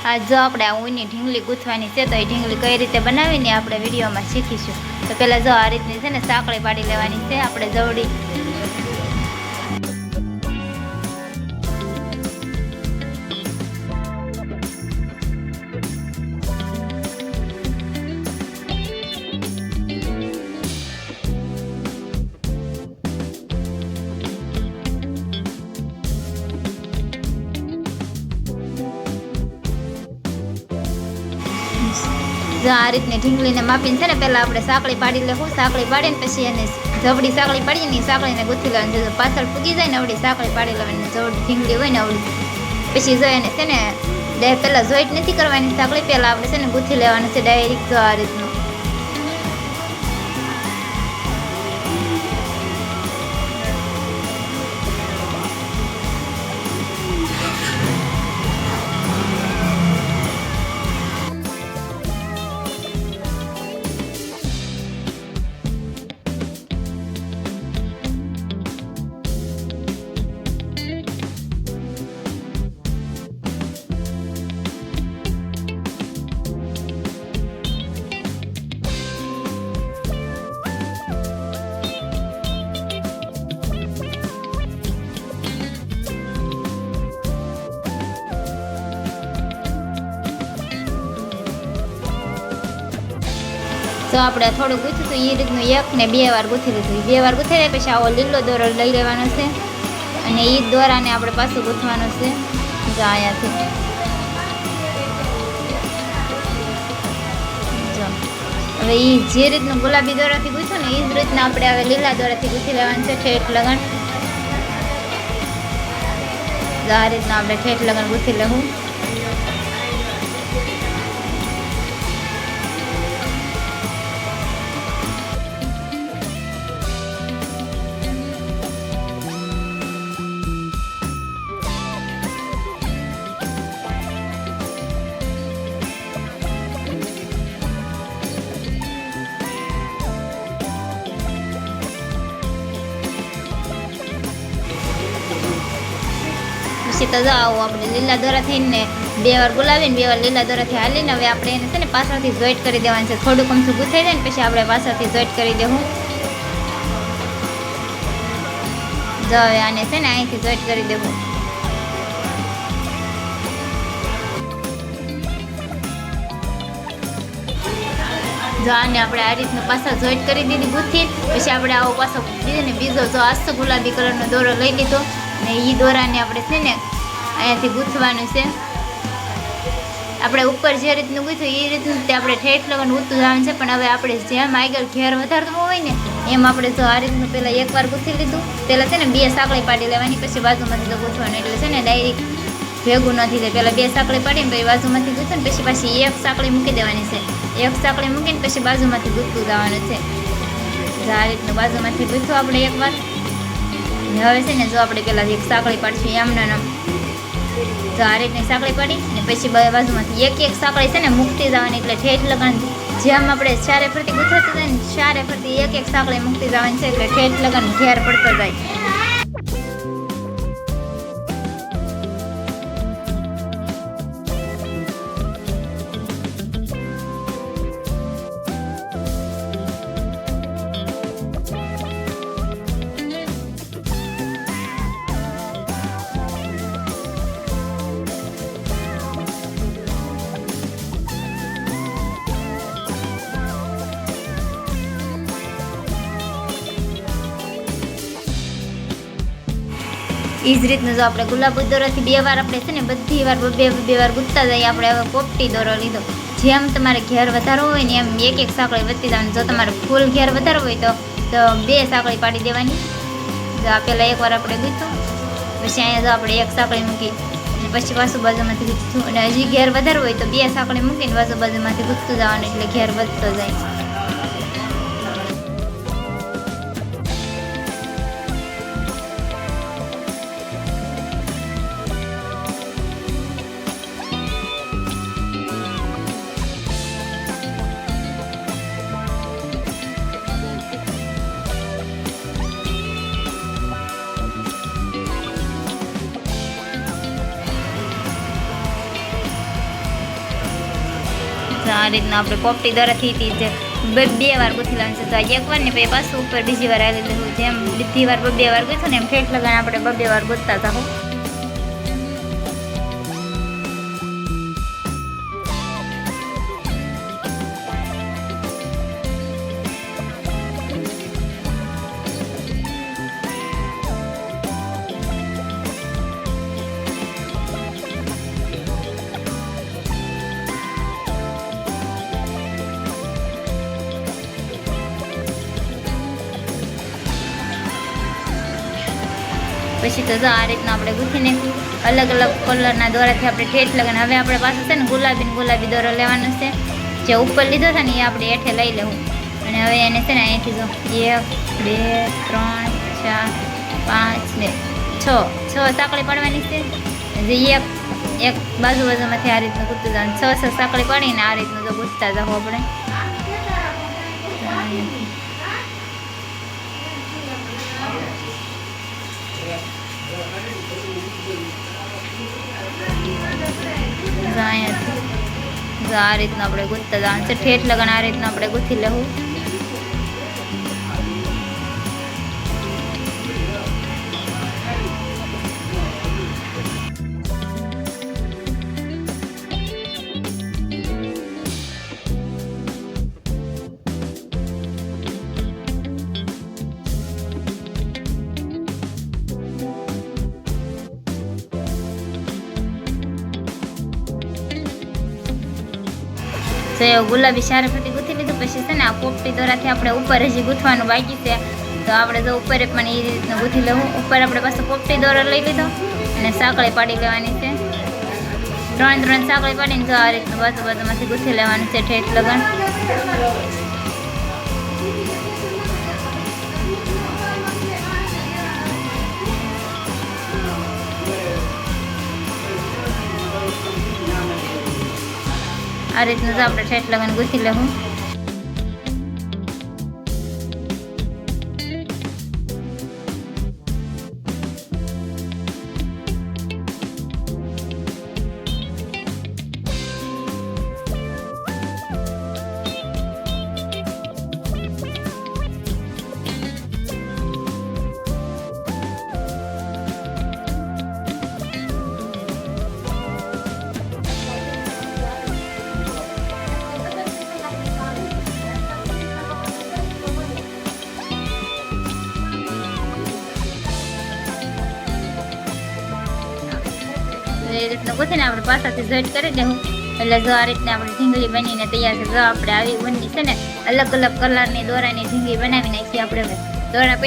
આજ જો આપણે આ ઊની ઢીંગલી ગૂંથવાની છે, તો એ ઢીંગલી કઈ રીતે બનાવીને આપણે વિડીયોમાં શીખીશું. તો પહેલાં જો આ રીતની છે ને સાંકળી પાડી લેવાની છે આપણે જવડી. જો આ રીતની ઢીંગલીને માપીને છે ને પહેલાં આપણે સાંકળી પાડી લેવું. સાંકળી પાડીને પછી એને જવડી સાંકળી પાડીને એ સાંકળીને ગૂંથી લેવાની. જો પાછળ પૂગી જાય ને અવડી સાંકળી પાડી લેવાની. જવડી ઢીંગલી હોય ને અવડી પછી જો એને છે ને પહેલાં જોઈન્ટ નથી કરવાની સાંકળી, પહેલાં આપણે છે ને ગૂંથી લેવાનું છે ડાયરેક્ટ. જો આ રીતનું તો આપણે થોડું ગૂંથ્યું હતું એ રીતનું 1 ને 2 વાર ગૂંથી લીધું. 2 વાર ગૂંથી લે પછી આવો લીલો દોરો લઈ લેવાનો છે અને એ દોરાને આપણે પાછું ગૂંથવાનો છે. જો અહીંયાથી જો હવે એ જે રીતનું ગુલાબી દોરાથી ગૂંથ્યું ને એ જ રીતના આપણે હવે લીલા દોરાથી ગૂંથી લેવાનું છે ઠેઠ લગન. આ રીતના આપણે ઠેઠ લગન ગૂંથી લેવું. પછી તો જો આવું આપણે લીલા દોરાથી ને 2 વાર ગુલાબી ને 2 વાર લીલા દોરાથી હાલીને હવે આપણે એને છે ને પાછળથી જોઈન્ટ કરી દેવાનું છે. થોડુંક અમથું ગૂંથાઈ જાય ને પછી આપણે પાછળથી જોઈન્ટ કરી દેવું. જો હવે આને છે ને અહીંથી જોઈન્ટ કરી દેવું. જો આને આપણે આ રીતનું પાછળ જોઈન્ટ કરી દીધી ગૂંથી. પછી આપણે આવો પાછો બીજો જો આસ્તો ગુલાબી કલરનો દોરો લઈ લીધો ને એ દોરાને આપણે છે ને અહીંયાથી ગૂંથવાનું છે. આપણે ઉપર જે રીતનું ગૂંથ્યું એ રીતનું તે આપણે ઠેઠ લગન ગૂંથતું જવાનું છે. પણ હવે આપણે જેમ આગળ ઘેર વધારતું હોય ને એમ આપણે જો આ રીતનું પહેલાં 1 વાર ગૂંથી લીધું. પહેલાં છે ને 2 સાંકળી પાડી લેવાની પછી બાજુમાંથી તો ગૂંથવાનું. એટલે છે ને ડાયરેક્ટ ભેગું નથી થાય. પહેલાં 2 સાંકળી પાડીને પછી બાજુમાંથી ગૂંથું ને પછી 1 સાંકળી મૂકી દેવાની છે. 1 સાંકળી મૂકીને પછી બાજુમાંથી ગૂંથતું જવાનું છે. આ રીતનું બાજુમાંથી ગૂંથું આપણે 1 વાર. હવે છે ને જો આપણે પહેલાં 1 સાંકળી પાડશું એમના નામ. તો આ રીતની સાંકળી પાડી ને પછી બાજુમાંથી એક સાંકળી છે ને મૂકતી જવાની. એટલે ઠેઠ લગન જેમ આપણે ચારે ફરતી ગૂંથાતું જાય ને ચારે ફરતી એક સાંકળી મૂકતી જવાની છે. એટલે ઠેઠ લગન ઘેર પડતો જાય. એ જ રીતનું જો આપણે ગુલાબી દોરાથી 2 વાર આપણે છે ને બધી વાર 2 વાર ગૂંથતા જઈએ. આપણે હવે પોપટી દોરો લીધો. જેમ તમારે ઘેર વધારો હોય ને એમ 1 સાંકળી વધતી જવાની. જો તમારે ફૂલ ઘેર વધારો હોય તો 2 સાંકળી પાડી દેવાની. જો આ પહેલાં 1 વાર આપણે ગૂંથ્યું પછી અહીંયા જો આપણે 1 સાંકળી મૂકી અને પછી પાછું બાજુમાંથી ગૂંથ્યું. અને હજી ઘેર વધારો હોય તો 2 સાંકળી મૂકીને બાજુમાંથી ગૂંથતું જવાનું. એટલે ઘેર વધતો જાય. આ રીતના આપણે પોપટી દ્વારાથી જે બે વાર ગૂંથી લાવવાનું છે. તો આ એક વાર ને પછી પાછું ઉપર બીજી વાર આવી લીધું. જેમ બીજી વાર બે વાર ગૂંથું ને એમ ઠેઠ લગાને આપણે બે વાર ગૂંથતા હતા. પછી તો જો આ રીતના આપણે ગૂંથી નાખ્યું. અલગ અલગ કલરના દોરાથી આપણે ઠેઠ લગાને હવે આપણે પાછું છે ને ગુલાબી દોરો લેવાનો છે. જે ઉપર લીધો છે ને એ આપણે હેઠે લઈ લેવું. અને હવે એને છે ને અહીંથી જો 1 2 3 4 5 ને 6 સાંકળી પાડવાની છે. જે એક બાજુમાંથી આ રીતનું ગૂંથતું જવાનું. 6 સાંકળી પાડીને આ રીતનું જો ગૂંથતા જાવ આપણે. આ રીતના આપણે ગૂંથતા જવાનું છે. ઠેઠ લગાને આ રીતના આપણે ગૂંથી લેવું. તો એ ગુલાબી સારા ફટી ગૂંથી લીધું. પછી છે ને આ પોપટી દોરાથી આપણે ઉપર હજી ગૂંથવાનું બાકી છે. તો આપણે જો ઉપર પણ એ રીતનું ગૂંથી લેવું. ઉપર આપણે પાછો પોપટી દોરો લઈ લીધો અને સાંકળી પાડી લેવાની છે. 3 સાંકળી પાડીને જો આ રીતનું બાજુમાંથી ગૂંથી લેવાનું છે ઠેઠ લગન. આ રીતનું જ આપણે ઠેઠ લગાને ગૂંથી લેવું. એ રીતનું ગૂંથીને આપણે પાછળથી જોઈન્ટ કરી દેવું. એટલે જો આ રીતના આપણી ઢીંગલી બનીને તૈયાર છે. જો આપણે આવી બની છે ને અલગ અલગ કલરની દોરાની ઢીંગલી બનાવી નાખી. આપણે દોરા